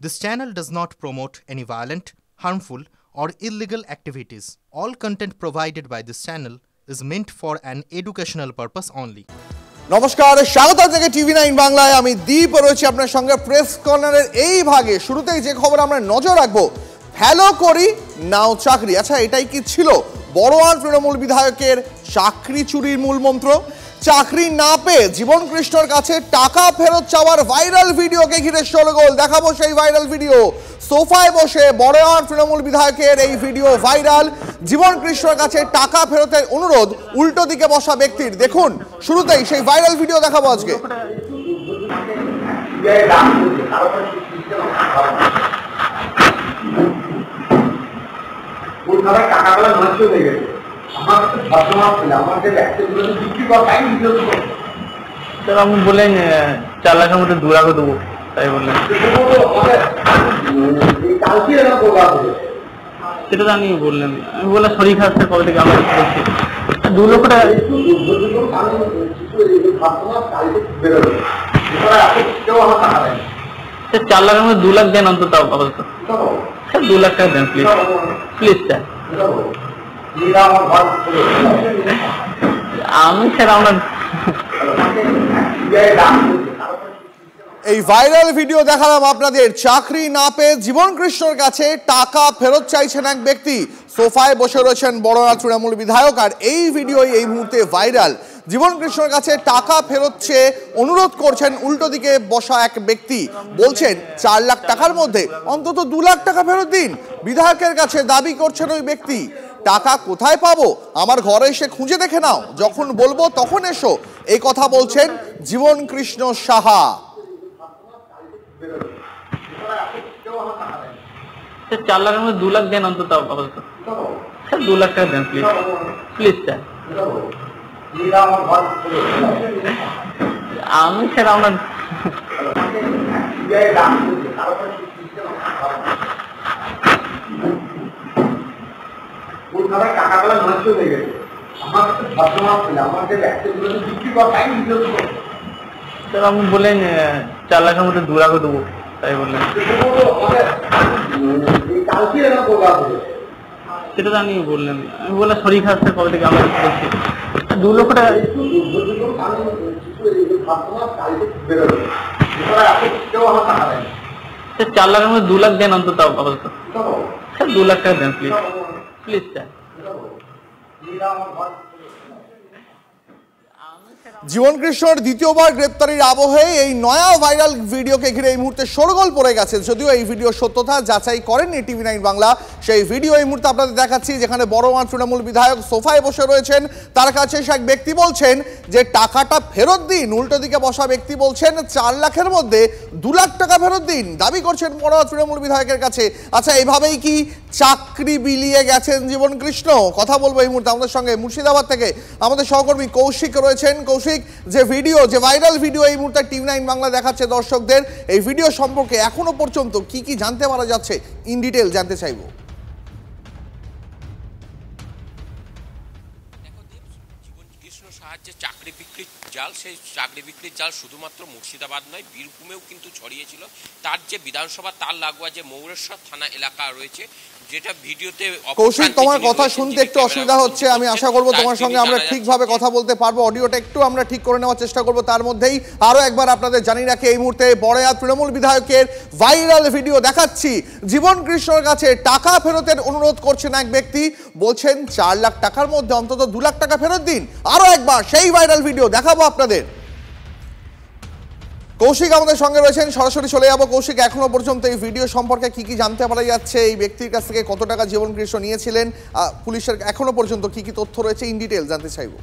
This channel does not promote any violent, harmful, or illegal activities. All content provided by this channel is meant for an educational purpose only. নমস্কার, স্বাগত জানাই টিভি9 বাংলায়। আমি দীপ রয়েছি আপনার সঙ্গে প্রেস কর্নারের এই ভাগে। শুরুতেই যে খবর আমরা নজর রাখবো, ফেলো করি নাও চাকরি। আচ্ছা, এটাই কি ছিল বড়োয়ার তৃণমূল বিধায়কের চাকরি চুরির মূল মন্ত্র? চাকরি না পেয়ে জীবন কৃষ্ণর কাছে টাকা ফেরত চাওয়ার ভাইরাল ভিডিওকে ঘিরে শোরগোল। দেখাবো সেই ভাইরাল ভিডিও। সোফায় বসে বড়োয়ার তৃণমূল বিধায়কের এই ভিডিও ভাইরাল। জীবন কৃষ্ণর কাছে টাকা ফেরতের অনুরোধ উল্টো দিকে বসা ব্যক্তির। দেখুন, শুরুতেই সেই ভাইরাল ভিডিও দেখাবো আজকে। আমি বললেন 4 লাখের মধ্যে 2 লাখও দেবো, তাই বললেন। সেটা তো আমি বললেন, আমি বললাম শরীর খারাপ কবে থেকে আমরা বলছি 2 লক্ষ টাকা। 4 লাখের মধ্যে 2 লাখ দেন অন্তত, আপাতত 2 লাখ টাকা দেন প্লিজ, প্লিজ স্যার। আমি স্যার আমরা এই ভাইরাল ভিডিও দেখালাম আপনাদের। চাকরি না পেয়ে জীবন কৃষ্ণর কাছে টাকা ফেরত চাইছেন এক ব্যক্তি। সোফায় বসে রয়েছেন বড়োয়া তৃণমূল বিধায়ক, আর এই ভিডিও এই মুহূর্তে ভাইরাল। জীবন কৃষ্ণর কাছে টাকা ফেরত চেয়ে অনুরোধ করছেন উল্টো দিকে বসা এক ব্যক্তি। বলছেন 4 লাখ টাকার মধ্যে অন্তত 2 লাখ টাকা ফেরত দিন। বিধায়কের কাছে দাবি করছেন ওই ব্যক্তি, টাকা কোথায় পাবো, আমার ঘরে এসে খুঁজে দেখে নাও, যখন বলবো তখন এসো। এই কথা বলছেন জীবন কৃষ্ণ সাহা। 4 লাখের মধ্যে 2 লাখ দেন অন্তত, আপাতত 2 লাখ টাকা দেন প্লিজ, প্লিজ স্যার। আমি স্যার আমরা আমি বললেন 4 লাখের মধ্যে 2 লাখও দেবো, তাই বললেন। সেটা তো আমি বললেন, আমি বললাম শরীর খারাপ কবে থেকে আমরা বলছি 2 লক্ষ টাকা। 4 লাখের মধ্যে 2 লাখ দেন অন্তত, আপাতত 2 লাখ টাকা দেন প্লিজ, প্লিজ স্যার। জীবন কৃষ্ণর দ্বিতীয়বার গ্রেপ্তারির আবহে এই নয়া ভাইরাল ভিডিওকে ঘিরে এই মুহূর্তে শোরগোল পড়ে গেছে। যদিও এই ভিডিও সত্যতা যাচাই করেননি টিভি9 বাংলা। সেই ভিডিও এই মুহূর্তে আপনাদের দেখাচ্ছি, যেখানে বড়োয়া তৃণমূল বিধায়ক সোফায় বসে রয়েছেন। তার কাছে এক ব্যক্তি বলছেন যে টাকাটা ফেরত দিন। উল্টো দিকে বসা ব্যক্তি বলছেন 4 লাখের মধ্যে 2 লাখ টাকা ফেরত দিন, দাবি করছেন বড়োয়া তৃণমূল বিধায়কের কাছে। আচ্ছা, এইভাবেই কি চাকরি বিলিয়ে গেছেন জীবন কৃষ্ণ? কথা বলবো এই মুহূর্তে আমাদের সঙ্গে মুর্শিদাবাদ থেকে আমাদের সহকর্মী কৌশিক রয়েছেন। কৌশিক, যে ভিডিও, যে ভাইরাল ভিডিও এই মুহূর্তে টিভি9 বাংলা দেখাচ্ছে দর্শকদের, এই ভিডিও সম্পর্কে এখনো পর্যন্ত কি কি জানতে পারা যাচ্ছে, ইন ডিটেল জানতে চাইবো। সাহায্যে চাকরি বিক্রির জাল, সেই চাকরি বিক্রির জাল শুধুমাত্র মুর্শিদাবাদ নয়, বীরভূমেও কিন্তু ছড়িয়েছিল। তার যে বিধানসভা তার লাগোয়া যে মৌরেশ্বর থানা এলাকা রয়েছে, যেটা ভিডিওতে। কৌশিক, তোমার কথা শুনতে একটু অসুবিধা হচ্ছে, আমি আশা করবো তোমার সঙ্গে আমরা ঠিকভাবে কথা বলতে পারবো। অডিওটা একটু আমরা ঠিক করে নেওয়ার চেষ্টা করবো। তার মধ্যেই আরো একবার আপনাদের জানিয়ে রাখি, এই মুহূর্তে বড়োয়া তৃণমূল বিধায়কের ভাইরাল ভিডিও দেখাচ্ছি। জীবন কৃষ্ণর কাছে টাকা ফেরতের অনুরোধ করছেন এক ব্যক্তি। বলছেন 4 লাখ টাকার মধ্যে অন্তত 2 লাখ টাকা ফেরত দিন। আরো একবার সেই ভাইরাল ভিডিও দেখাবো আপনাদের। কৌশিক আমাদের সঙ্গে রয়েছেন, সরাসরি চলে যাবো। কৌশিক, এখনো পর্যন্ত এই ভিডিও সম্পর্কে কি কি জানতে পারা যাচ্ছে? এই ব্যক্তির কাছ থেকে কত টাকা জীবন কৃষ্ণ নিয়েছিলেন, পুলিশের এখনো পর্যন্ত কি কি তথ্য রয়েছে, ইন ডিটেল জানতে চাইবো।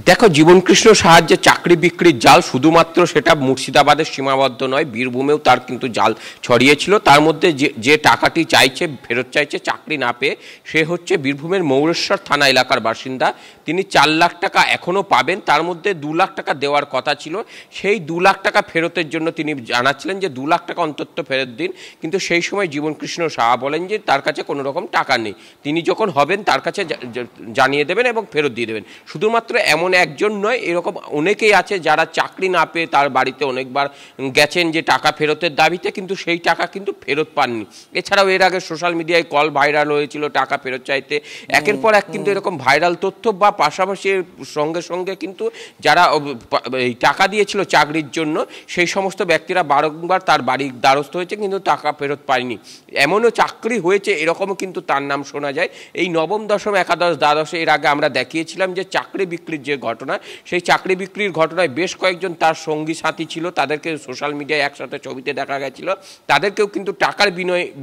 দেখো, জীবনকৃষ্ণ সাহায্যে চাকরি বিক্রির জাল শুধুমাত্র সেটা মুর্শিদাবাদের সীমাবদ্ধ নয়, বীরভূমেও তার কিন্তু জাল ছড়িয়েছিল। তার মধ্যে যে টাকাটি চাইছে, ফেরত চাইছে চাকরি না পেয়ে, সে হচ্ছে বীরভূমের মৌরেশ্বর থানা এলাকার বাসিন্দা। তিনি 4 লাখ টাকা এখনও পাবেন, তার মধ্যে 2 লাখ টাকা দেওয়ার কথা ছিল। সেই 2 লাখ টাকা ফেরতের জন্য তিনি জানাচ্ছিলেন যে 2 লাখ টাকা অন্তত ফেরত দিন। কিন্তু সেই সময় জীবনকৃষ্ণ সাহা বলেন যে তার কাছে কোনো রকম টাকা নেই, তিনি যখন হবেন তার কাছে জানিয়ে দেবেন এবং ফেরত দিয়ে দেবেন। শুধুমাত্র এমন এমন একজন নয়, এরকম অনেকেই আছে যারা চাকরি না পেয়ে তার বাড়িতে অনেকবার গেছেন যে টাকা ফেরতের দাবিতে, কিন্তু সেই টাকা কিন্তু ফেরত পাননি। এছাড়াও এর আগে সোশ্যাল মিডিয়ায় কল ভাইরাল হয়েছিল টাকা ফেরত চাইতে। একের পর এক কিন্তু এরকম ভাইরাল তথ্য বা পাশাপাশি সঙ্গে সঙ্গে কিন্তু যারা এই টাকা দিয়েছিল চাকরির জন্য সেই সমস্ত ব্যক্তিরা বারংবার তার বাড়ির দ্বারস্থ হয়েছে কিন্তু টাকা ফেরত পায়নি। এমনও চাকরি হয়েছে এরকমও কিন্তু তার নাম শোনা যায়। এই নবম, দশম, একাদশ, দ্বাদশে এর আগে আমরা দেখিয়েছিলাম যে চাকরি বিক্রির যে ঘটনা, সেই চাকরি বিক্রির ঘটনায় বেশ কয়েকজন তার সঙ্গী সাথী ছিল, তাদেরকে সোশ্যাল মিডিয়ায় একসাথে ছবিতে দেখা গেছিল, তাদেরকেও কিন্তু টাকার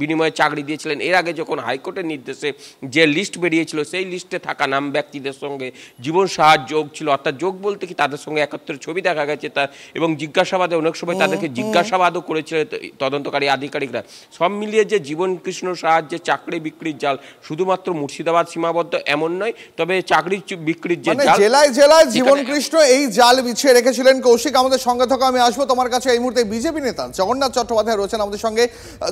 বিনিময়ে চাকরি দিয়েছিলেন। এর আগে যখন হাইকোর্টের নির্দেশে যে লিস্ট বেরিয়েছিল সেই লিস্টে থাকা নাম ব্যক্তিদের সঙ্গে জীবন সাহার যোগ ছিল, অর্থাৎ যোগ বলতে কি তাদের সঙ্গে একত্রে ছবি দেখা গেছে তার, এবং জিজ্ঞাসাবাদে অনেক সময় তাদেরকে জিজ্ঞাসাবাদও করেছিল তদন্তকারী আধিকারিকরা। সব মিলিয়ে যে জীবন কৃষ্ণ সাহার যে চাকরি বিক্রির জাল শুধুমাত্র মুর্শিদাবাদ সীমাবদ্ধ এমন নয়, তবে চাকরি বিক্রির যে জাল জেলায় জেলায় জীবন কৃষ্ণ এই জাল বিছিয়ে রেখেছিলেন। কৌশিক, আমাদের সঙ্গে থাকা, আমি আসবো তোমার কাছে। এই মুহূর্তে বিজেপি নেতা জগন্নাথ চট্টোপাধ্যায় রয়েছেন আমাদের সঙ্গে।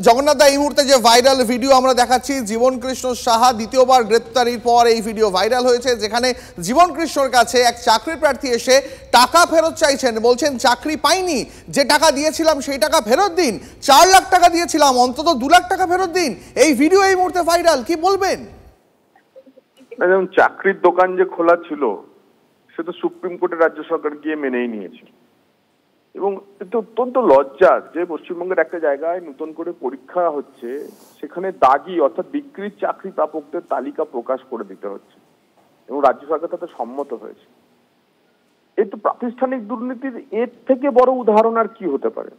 জগন্নাথ দা, এই মুহূর্তে যে ভাইরাল ভিডিও আমরা দেখাচ্ছি, জীবন কৃষ্ণ সাহা দ্বিতীয়বার গ্রেপ্তারির পর এই ভিডিও ভাইরাল হয়েছে, যেখানে জীবন কৃষ্ণর কাছে এক চাকরি প্রার্থী এসে টাকা ফেরত চাইছেন, বলছেন চাকরি পাইনি, যে টাকা দিয়েছিলাম সেই টাকা ফেরত দিন, 4 লাখ টাকা দিয়েছিলাম, অন্তত 2 লাখ টাকা ফেরত দিন। এই ভিডিও এই মুহূর্তে ভাইরাল, কি বলবেন? যেমন চাকরির দোকান যে খোলা ছিল সে তো সুপ্রিম কোর্টে রাজ্য সরকার গিয়ে মেনেই নিয়েছে, এবং এটা অত্যন্ত লজ্জার যে পশ্চিমবঙ্গের একটা জায়গায় নতুন করে পরীক্ষা হচ্ছে, সেখানে দাগি অর্থাৎ বিক্রির চাকরি প্রাপকদের তালিকা প্রকাশ করে দিতে হচ্ছে, এবং রাজ্য সরকার তাতে সম্মত হয়েছে। এই তো প্রাতিষ্ঠানিক দুর্নীতির এর থেকে বড় উদাহরণ আর কি হতে পারে?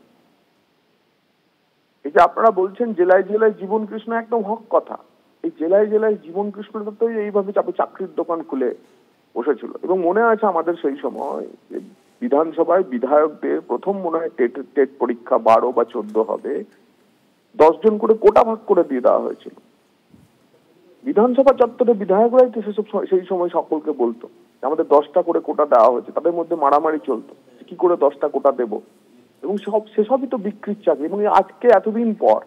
এই যে আপনারা বলছেন জেলায় জেলায় জীবন কৃষ্ণ, একদম হক কথা। এই জেলায় জেলায় জীবন কৃষ্ণ তো এইভাবে চাকরির দোকান খুলে বসেছিল, এবং মনে আছে আমাদের সেই সময় বিধানসভায় বিধায়কদের প্রথম মনে হয় টেট পরীক্ষা 12 বা 14 হবে, 10 জন করে কোটা ভাগ করে দিয়ে দেওয়া হয়েছিল। বিধানসভা চত্বরে বিধায়করাই তো সেই সময় সকলকে বলতো আমাদের 10টা করে কোটা দেওয়া হয়েছে, তাদের মধ্যে মারামারি চলতো কি করে 10টা কোটা দেব, এবং সেসবই তো বিক্রির চাকরি। এবং আজকে এতদিন পর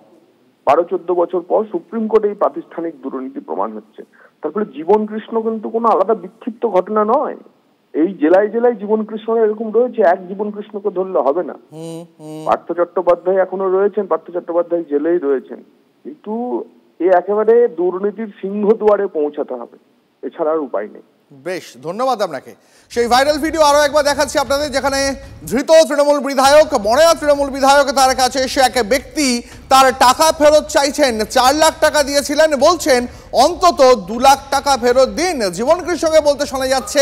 12-14 বছর পর সুপ্রিম কোর্টে এই প্রাতিষ্ঠানিক দুর্নীতি প্রমাণ হচ্ছে। তারপরে জীবন কৃষ্ণ কিন্তু কোনো আলাদা বিক্ষিপ্ত ঘটনা নয়, এই জেলায় জেলায় জীবন কৃষ্ণ এরকম রয়েছে, এক জীবন কৃষ্ণকে ধরলে হবে না। পার্থ চট্টোপাধ্যায় এখনো রয়েছেন, পার্থ চট্টোপাধ্যায় জেলেই রয়েছেন, কিন্তু এ একেবারে দুর্নীতির সিংহ দুয়ারে পৌঁছাতে হবে, এছাড়া আর উপায় নেই। বেশ, ধন্যবাদ আপনাকে। সেই ভাইরাল ভিডিও আরো একবার দেখাচ্ছি আপনাদের, যেখানে ধৃত তৃণমূল বিধায়ক, মনেয়া তৃণমূল বিধায়ক, তার কাছে এসে এক ব্যক্তি তার টাকা ফেরত চাইছেন। 4 লাখ টাকা দিয়েছিলেন, বলছেন অন্তত 2 লাখ টাকা ফেরত দিন। জীবন কৃষ্ণকে বলতে শোনা যাচ্ছে,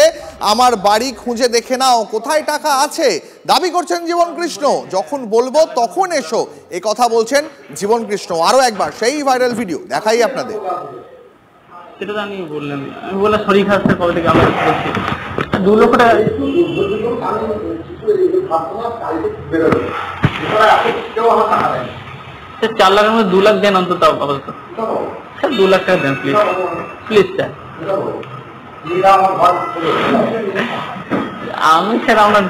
আমার বাড়ি খুঁজে দেখে নাও কোথায় টাকা আছে। দাবি করছেন জীবন কৃষ্ণ, যখন বলবো তখন এসো, এ কথা বলছেন জীবন কৃষ্ণ। আরো একবার সেই ভাইরাল ভিডিও দেখাই আপনাদের। সেটা তো আমি বললাম, আমি বললাম শরীর খারাপ কবে থেকে আমরা বলছি 2 লক্ষ টাকা। 4 লাখের মধ্যে 2 লাখ দেন অন্তত, আপাতত 2 লাখ টাকা দেন প্লিজ, প্লিজ স্যার। আমি স্যার আপনার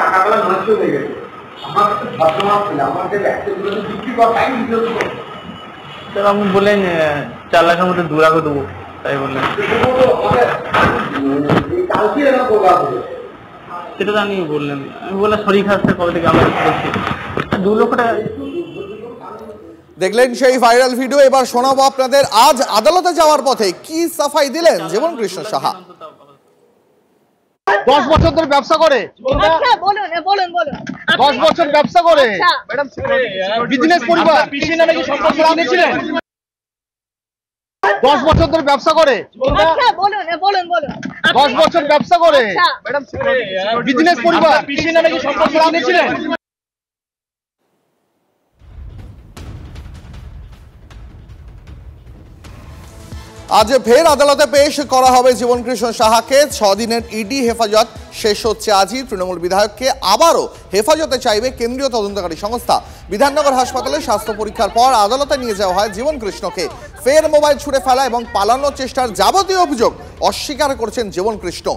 টাকাগুলো নষ্ট হয়ে গেছে, আমার কাছে ভদ্রমাপ ছিল, আমাদের বিক্রি করা আপনি বললেন 4 লাখের মধ্যে 2 লাখও দেবো, তাই বললেন। সেটা তো আমি বললাম, আমি বললাম শরীর খারাপ কবে থেকে আমরা বলছি 2 লক্ষ টাকা। দেখলেন সেই ভাইরাল ভিডিও। এবার শোনাবো আপনাদের আজ আদালতে যাওয়ার পথে কি সাফাই দিলেন জীবন কৃষ্ণ সাহা। 10 বছর ধরে ব্যবসা করে, আচ্ছা বলুন বলুন বলুন। 10 বছর ব্যবসা করে ম্যাডাম, বিজনেস পরিবার পিছনে নাকি সম্পর্ক আনেছিলেন। 10 বছর ধরে ব্যবসা করে, আচ্ছা বলুন বলুন বলুন। 10 বছর ব্যবসা করে ম্যাডাম, বিজনেস পরিবার পিছনে নাকি সম্পর্ক আনেছিলেন। আজ ফের আদালতে পেশ করা হবে জীবন কৃষ্ণ সাহাকে। 6 দিনের ইডি হেফাজত শেষ হচ্ছে আজই। তৃণমূল বিধায়ককে আবারও হেফাজতে চাইবে কেন্দ্রীয় তদন্তকারী সংস্থা। বিধাননগর হাসপাতালে স্বাস্থ্য পরীক্ষার পর আদালতে নিয়ে যাওয়া হয় জীবন কৃষ্ণকে। ফের মোবাইল ছুঁড়ে ফেলা এবং পালানোর চেষ্টার যাবতীয় অভিযোগ অস্বীকার করেছেন জীবনকৃষ্ণ।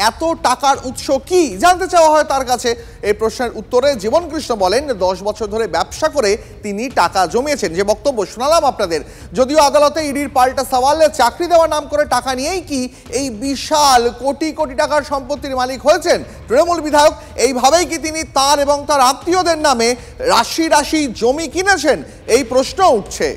এত টাকার উৎস কি জানতে চাওয়া হয় তার কাছে। এই প্রশ্নের উত্তরে জীবনকৃষ্ণ বলেন 10 বছর ধরে ব্যবসা করে তিনি টাকা জমিয়েছেন। যে বক্তব্য শোনালাম আপনাদের, যদিও আদালতে ইডির পাল্টা সওয়ালে চাকরি দেওয়ার নাম করে টাকা নিয়েই কি এই বিশাল কোটি কোটি টাকার সম্পত্তির মালিক হয়েছেন তৃণমূল বিধায়ক? এইভাবেই কি তিনি তার এবং তার আত্মীয়দের নামে রাশি রাশি জমি কিনেছেন? এই প্রশ্ন উঠছে।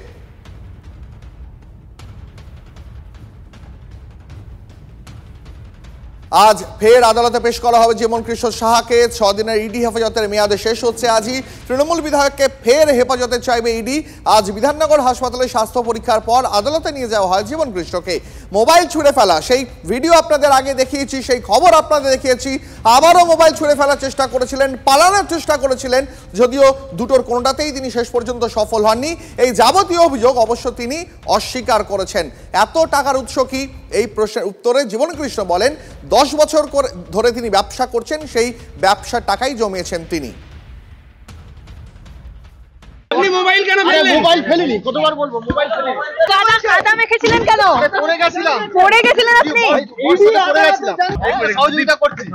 আজ ফের আদালতে পেশ করা হবে জীবনকৃষ্ণ সাহাকে। 6 দিনের ইডি হেফাজতের মেয়াদে শেষ হচ্ছে আজই। তৃণমূল বিধায়ককে ফের হেফাজতে চাইবে ইডি। আজ বিধাননগর হাসপাতালে স্বাস্থ্য পরীক্ষার পর আদালতে নিয়ে যাওয়া হয় জীবনকৃষ্ণকে। মোবাইল ছুঁড়ে ফেলা, সেই ভিডিও আপনাদের আগে দেখিয়েছি, সেই খবর আপনাদের দেখিয়েছি। আবারও মোবাইল ছুঁড়ে ফেলার চেষ্টা করেছিলেন, পালানোর চেষ্টা করেছিলেন, যদিও দুটোর কোনোটাতেই তিনি শেষ পর্যন্ত সফল হননি। এই যাবতীয় অভিযোগ অবশ্য তিনি অস্বীকার করেছেন। এত টাকার উৎস কি? এই প্রশ্নের উত্তরে জীবনকৃষ্ণ বলেন 10 বছর ধরে তিনি ব্যবসা করছেন, সেই ব্যবসার টাকাই জমিয়েছেন তিনি। আপনি মোবাইল কেন ফেললেন? মোবাইল ফেলিনি, কতবার বলবো মোবাইল ফেলিনি। কাদা মেখেছিলেন কেন? পড়ে গেছিলাম। পড়ে গেছিলেন আপনি? পড়ে গেছিলাম, সহযোগিতা করছি।